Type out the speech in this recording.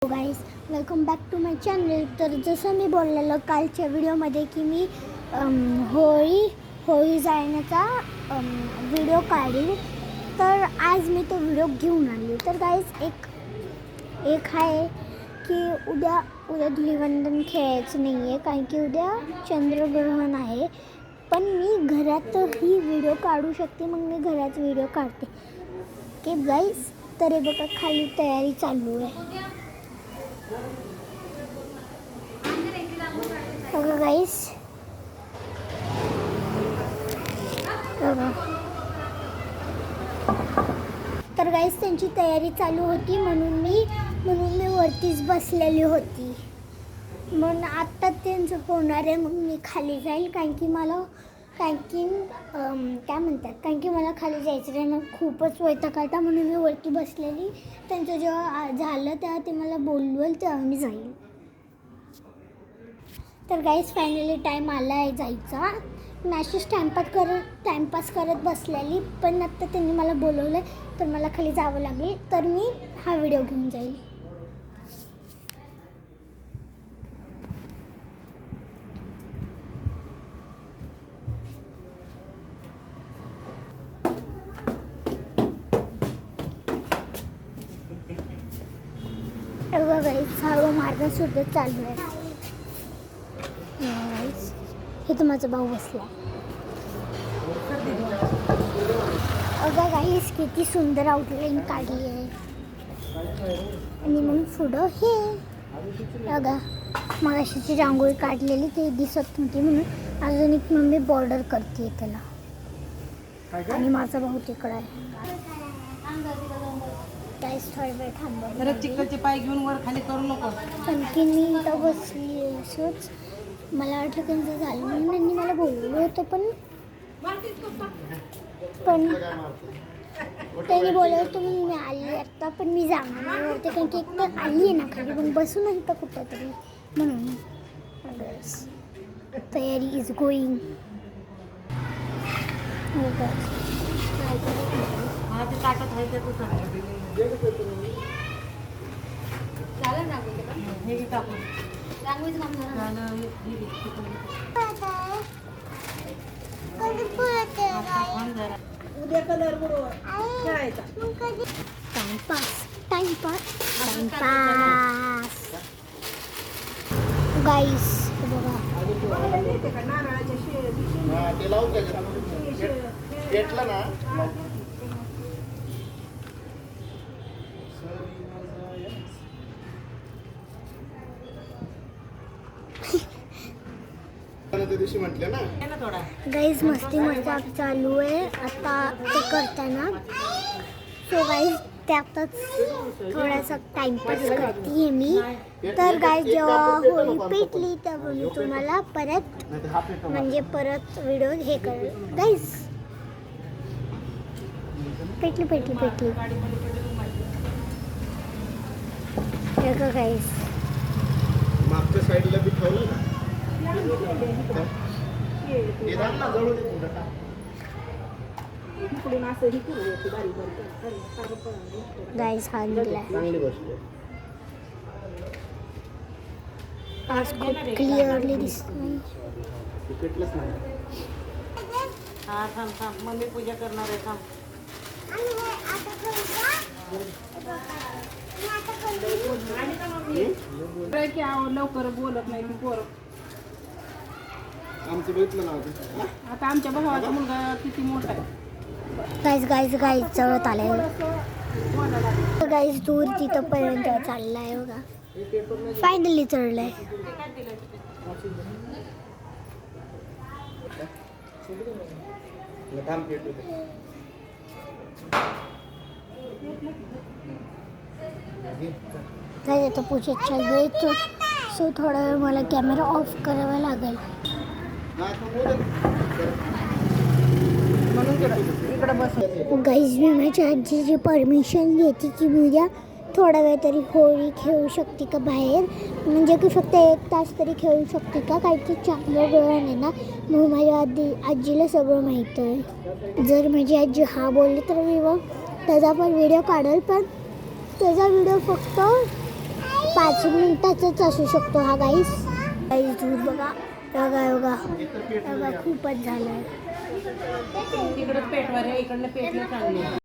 Guys welcome back to my channel. तर जसं मी बोललेलं कालच्या व्हिडिओमध्ये की मी होळी जाळण्याचा व्हिडिओ काढीन, तर आज मी तो व्हिडिओ घेऊन आली. तर गाईज एक आहे की उद्या धुलिवंदन खेळायचं नाही आहे, कारण की उद्या चंद्रग्रहण आहे. पण मी घरातही व्हिडिओ काढू शकते, मग मी घरात व्हिडिओ काढते की गाईज. तर हे बघा खाली तयारी चालू आहे बघा गाईस. तर गाईस त्यांची तयारी चालू होती, म्हणून मी वरतीच बसलेली होती. म्हणून आत्ता त्यांचं होणार आहे, मग मी खाली जाईल, कारण की मला काय म्हणतात मला खाली जायचं नाही, मग खूपच वैताग आला. म्हणून मी वरती बसलेली. त्यांचं जेव्हा झालं तेव्हा ते मला बोलवेल तेव्हा मी जाईल. तर गाईस फायनली टाईम आला आहे जायचा. मॅसेज टाईमपास करत बसलेली, पण आत्ता त्यांनी मला बोलवलं तर मला खाली जावं लागेल, तर मी हा व्हिडिओ घेऊन जाईल. गाईस हळू मारणं सुद्धा चालू आहे. हे तर माझा भाऊ बसला. अगं गाईस किती सुंदर आउटलाईन काढली आहे. आणि मग पुढं हे अगं मगाशीची रांगोळी काढलेली ते दिसत नव्हती, म्हणून अजून एक मम्मी बॉर्डर करते त्याला. आणि माझा भाऊ तिकडं आहे. गाईस थोडा वेळ थांबा. चिखलचे पाय घेऊन वर खाली करू नको. आणखी मी इथं बसली असंच. मला वाटलं त्यांचं झालं म्हणून त्यांनी मला बोलवलं होतं, पण त्यांनी बोलवलं होतं म्हणून मी आली आत्ता. पण मी जाणार नाही वरती, कारण की एक तर आली आहे ना खाली, पण बसू नाही तर कुठं तरी, म्हणून तयारी इज गोईंग. उद्या कलर खेळायचा. टाइमपास गाईस बघा. गाईज मस्ती मजाक चालू आहे आता ते करताना. सो गाईज त्यातच थोडासा टाइमपास करते मी. तर गाईज जेव्हा होळी पेटली तेव्हा मी तुम्हाला परत व्हिडिओ हे कर. गाईज पेटली गाईज. मागच्या साईडला बी ठेवलं ना. गाईज हा निघलाय. आज खूप क्लिअरली दिसतोय. हा थांब मम्मी पूजा करणार आहे. थांब लवकर बोलत नाही ती पोरं. आमचं बघितलं ना आता आमच्या भावाचा मुलगा किती मोठा आहे. गाईज चढत आलाय. गाईज दूर तिथं पर्यंत चाललाय बघा. फायनली चढलाय. गाईज आता पूजा चालू आहे, सो थोडा वेळ मला कॅमेरा ऑफ करावा लागेल. गाईज मी माझ्या आजीची परमिशन घेते की मी उद्या थोडा वेळ तरी होळी खेळू शकते का बाहेर, म्हणजे की फक्त 1 तास तरी खेळू शकते का, काही की चंद्रग्रहण आहे ना. मग माझ्या आजीला सगळं माहीत आहे. जर माझी आजी हा बोलली तर मी मग त्याचा पण व्हिडिओ काढेल, पण त्याचा व्हिडिओ फक्त 5 मिनिटाचाच असू शकतो हा गाईस. दूध बघा बघा बघा बघा खूपच झालं आहे. तिकडं पेटवारे इकडनं पेटलं चांगली.